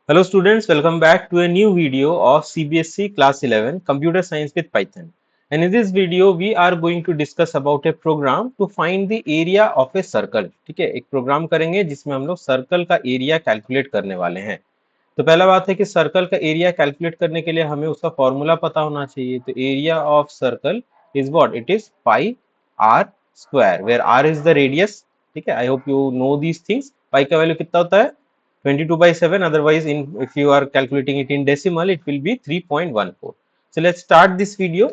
Hello students, welcome back to a new video of CBSE Class 11 Computer Science with Python. And in this video, we are going to discuss about a program to find the area of a circle. ठीक है, एक programme करेंगे जिसमें हम लोग circle का area calculate करने वाले हैं। तो पहला बात है कि सर्कल का एरिया कैलकुलेट करने के लिए हमें उसका फॉर्मूला पता होना चाहिए। तो area of circle is what? It is pi r square, where r is the radius. ठीक है, I hope you know these things. Pi का वैल्यू कितना होता है? 22/7. Otherwise, if you are calculating it in decimal, it will be 3.14. So let's start this video.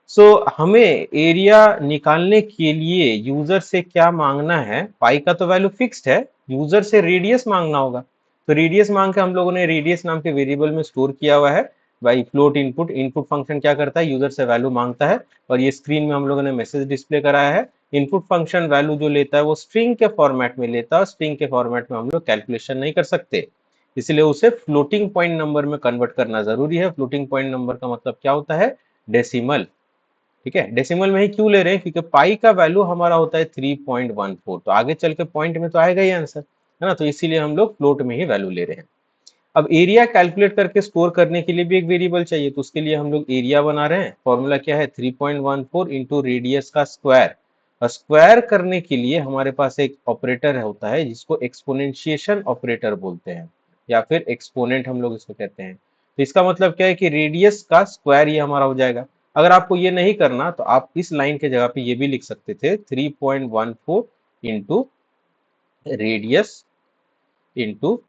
So हमें area निकालने के लिए यूजर से क्या मांगना है? पाई का तो वैल्यू फिक्स्ड है, यूजर से रेडियस मांगना होगा। तो रेडियस मांग के हम लोगों ने रेडियस नाम के वेरिएबल में स्टोर किया हुआ है by float input. Input function क्या करता है? यूजर से वैल्यू मांगता है और ये स्क्रीन में हम लोगों ने मैसेज डिस्प्ले कराया है। इनपुट फंक्शन वैल्यू जो लेता है वो स्ट्रिंग के फॉर्मेट में लेता है। स्ट्रिंग के फॉर्मेट में हम लोग कैलकुलेशन नहीं कर सकते, इसलिए उसे फ्लोटिंग पॉइंट नंबर में कन्वर्ट करना जरूरी है। फ्लोटिंग पॉइंट नंबर का मतलब क्या होता है? डेसिमल। ठीक है, डेसिमल में ही क्यों ले रहे हैं? क्योंकि पाई का वैल्यू हमारा होता है 3.14, तो आगे चल के पॉइंट में तो आएगा ही आंसर, है ना। तो इसीलिए हम लोग फ्लोट में ही वैल्यू ले रहे हैं। अब एरिया कैलकुलेट करके स्टोर करने के लिए भी एक वेरिएबल चाहिए, तो उसके लिए हम लोग एरिया बना रहे हैं। फॉर्मूला क्या है? 3.14 इंटू रेडियस का स्क्वायर। और स्क्वायर करने के लिए हमारे पास एक ऑपरेटर होता है जिसको एक्सपोनेंशिएशन ऑपरेटर बोलते हैं, या फिर एक्सपोनेंट हम लोग इसको कहते हैं। तो इसका मतलब क्या है कि रेडियस का स्क्वायर ये हमारा हो जाएगा। अगर आपको ये नहीं करना तो आप इस लाइन के जगह पे ये भी लिख सकते थे, 3.14 इंटू रेडियस इंटू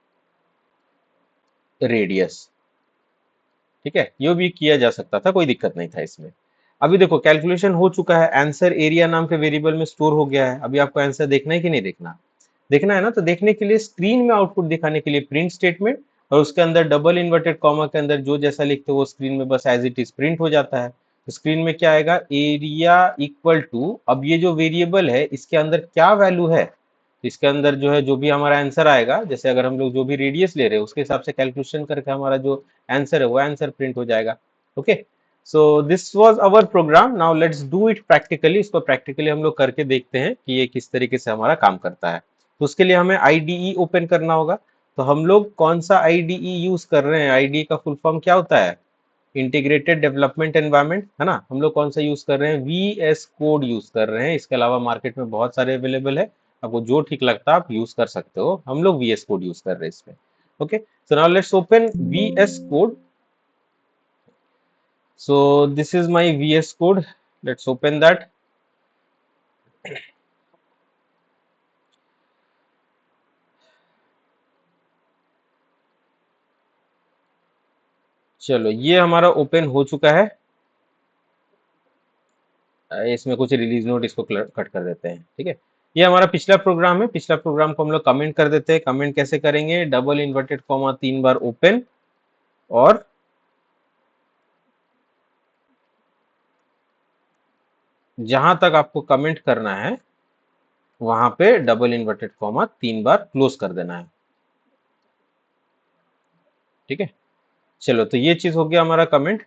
रेडियस। ठीक है, ये भी किया जा सकता था, कोई दिक्कत नहीं था इसमें। अभी देखो कैलकुलेशन हो चुका है, आंसर एरिया नाम के वेरिएबल में स्टोर हो गया है। अभी आपको आंसर देखना है कि नहीं देखना? देखना है ना। तो देखने के लिए स्क्रीन में आउटपुट दिखाने के लिए प्रिंट स्टेटमेंट, और उसके अंदर डबल इन्वर्टेड कॉमा के अंदर जो जैसा लिखते हो वो स्क्रीन में बस एज इट इज प्रिंट हो जाता है। तो स्क्रीन में क्या आएगा? एरिया इक्वल टू, अब ये जो वेरिएबल है इसके अंदर क्या वैल्यू है? इसके अंदर जो है, जो भी हमारा आंसर आएगा, जैसे अगर हम लोग जो भी रेडियस ले रहे हैं उसके हिसाब से कैलकुलेशन करके हमारा जो आंसर है वो आंसर प्रिंट हो जाएगा। Okay, so this was our program. Now let's do it practically. इसको प्रैक्टिकली हम लोग करके देखते हैं कि ये किस तरीके से हमारा काम करता है। तो उसके लिए हमें आईडीई ओपन करना होगा। तो हम लोग कौन सा आईडीई यूज कर रहे हैं? आईडीई का फुल फॉर्म क्या होता है? इंटीग्रेटेड डेवलपमेंट एनवायरनमेंट, है ना। हम लोग कौन सा यूज कर रहे हैं? वीएस कोड यूज कर रहे हैं। इसके अलावा मार्केट में बहुत सारे अवेलेबल है, आपको जो ठीक लगता है आप यूज कर सकते हो। हम लोग वीएस कोड यूज कर रहे हैं इसमें। Okay, so now let's open VS code. So this is my VS Code. Let's open that. चलो, ये हमारा ओपन हो चुका है। इसमें कुछ रिलीज नोट, इसको कट कर देते हैं। ठीक है, ये हमारा पिछला प्रोग्राम है। पिछला प्रोग्राम को हम लोग कमेंट कर देते हैं। कमेंट कैसे करेंगे? डबल इन्वर्टेड कॉमा 3 बार ओपन, और जहां तक आपको कमेंट करना है वहां पे डबल इन्वर्टेड कॉमा 3 बार क्लोज कर देना है। ठीक है, चलो, तो ये चीज हो गया हमारा कमेंट।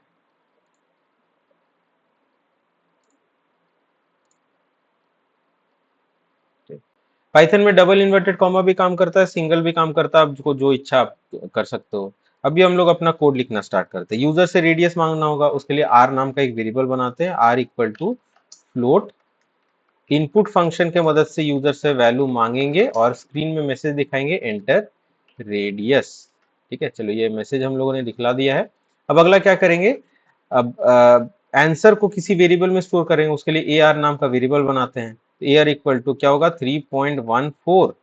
पाइथन में डबल इन्वर्टेड कॉमा भी काम करता है, सिंगल भी काम करता है, आपको जो इच्छा आप कर सकते हो। अभी हम लोग अपना कोड लिखना स्टार्ट करते हैं। यूजर से रेडियस मांगना होगा, उसके लिए आर नाम का एक वेरिएबल बनाते हैं। R equal to float. Input function के मदद से यूजर से वैल्यू मांगेंगे और स्क्रीन में मैसेज दिखाएंगे, एंटर रेडियस। ठीक है, चलो, ये मैसेज हम लोगों ने दिखला दिया है। अब अगला क्या करेंगे? अब आंसर को किसी वेरिएबल में स्टोर करेंगे, उसके लिए ए आर नाम का वेरिएबल बनाते हैं। ए आर इक्वल टू क्या होगा? 3.14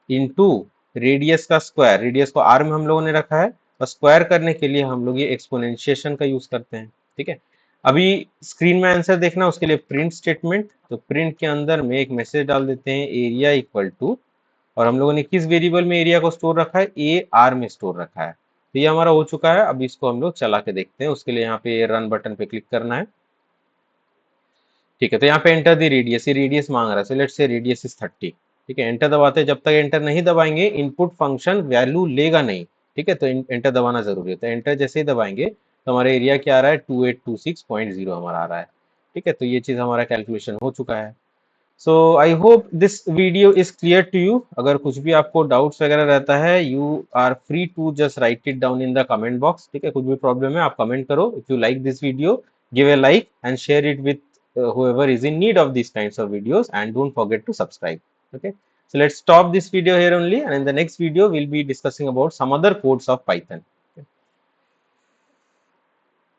इंटू रेडियस का स्क्वायर। रेडियस को आर में हम लोगों ने रखा है, और स्क्वायर करने के लिए हम लोग ये एक्सपोनेंशिएशन का यूज करते हैं। ठीक है, अभी स्क्रीन में आंसर देखना, उसके लिए प्रिंट स्टेटमेंट। तो प्रिंट के अंदर में एक मैसेज डाल देते हैं, एरिया इक्वल टू, और हम लोगों ने किस वेरिएबल में एरिया को स्टोर रखा है? ए आर में स्टोर रखा है। तो ये हमारा हो चुका है। अब इसको हम लोग चला के देखते हैं। उसके लिए यहाँ पे रन बटन पे क्लिक करना है। ठीक है, तो यहाँ पे एंटर दी रेडियस, ये रेडियस मांग रहा है। So let's say radius is 30। ठीक है, एंटर दबाते हैं। जब तक एंटर नहीं दबाएंगे इनपुट फंक्शन वैल्यू लेगा नहीं। ठीक है, तो एंटर दबाना जरूरी है। तो एंटर जैसे ही दबाएंगे तो हमारा एरिया क्या आ रहा है? 2826.0 हमारा आ रहा है। ठीक है, तो ये चीज हमारा कैलकुलेशन हो चुका है। So I hope this video is clear to you. अगर कुछ भी आपको डाउट्स वगैरह रहता है, you are free to just write it down in the comment box. ठीक है, कुछ भी प्रॉब्लम है आप कमेंट करो। If you like this video, give a like and share it with whoever is in need of these kinds of videos, and don't forget to subscribe. Okay, so let's stop this video here only, and in the next video we'll be discussing about some other codes of Python.